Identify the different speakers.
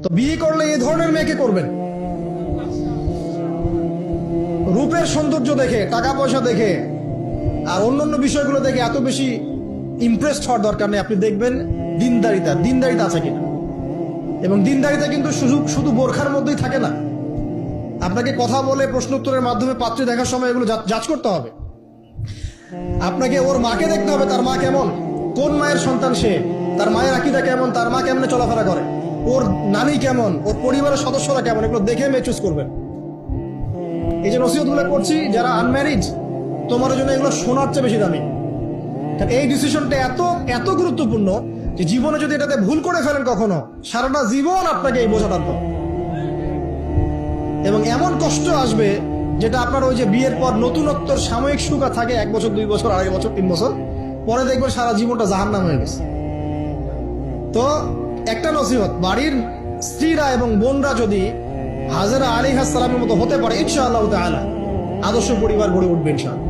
Speaker 1: তো বিয়ে করলে এই ধরনের মেয়েকে করবেন। রূপের সৌন্দর্য দেখে, টাকা পয়সা দেখে আর অন্যান্য বিষয়গুলো দেখে এত বেশি ইমপ্রেসড হওয়ার দরকার নেই। আপনি দেখবেন দিনদারিতা আছে কিনা। এবং দিনদারিতা কিন্তু শুধু বোরখার মধ্যেই থাকে না। আপনাকে কথা বলে প্রশ্ন উত্তরের মাধ্যমে পাত্রী দেখার সময় এগুলো যাচ করতে হবে। আপনাকে ওর মাকে দেখতে হবে, তার মা কেমন, কোন মায়ের সন্তান সে, তার মায়ের আকীদা কেমন, তার মা কেমনে চলাফেরা করে, ওর নানি কেমন, ওর পরিবারের সদস্যরা কেমন, এগুলো দেখে মেয়ে চুজ করবেন। এই যে নসিহতগুলো করছি, যারা আনম্যারিড, তোমার জন্য এগুলো শোনার চেয়ে বেশি দামি। এই ডিসিশনটা এত গুরুত্বপূর্ণ যে জীবনে যদি এটাতে ভুল করে ফেলেন কখনো, সারাটা জীবন আপনাকে এই বোঝা টানতে হবে। এবং এমন কষ্ট আসবে যেটা আপনার ওই যে বিয়ের পর নতুনত্বর সাময়িক সুখ থাকে 1 বছর 2 বছর 2.5 বছর 3 বছর পরে দেখবেন সারা জীবনটা জাহান্নাম হয়ে গেছে। তো একটা নসিহত, বাড়ির স্ত্রীরা এবং বোনরা যদি হাজেরা আলাইহিস সালামের মতো হতে পারে, ইনশাআল্লাহ তাআলা আদর্শ পরিবার গড়ে উঠবে ইনশাআল্লাহ।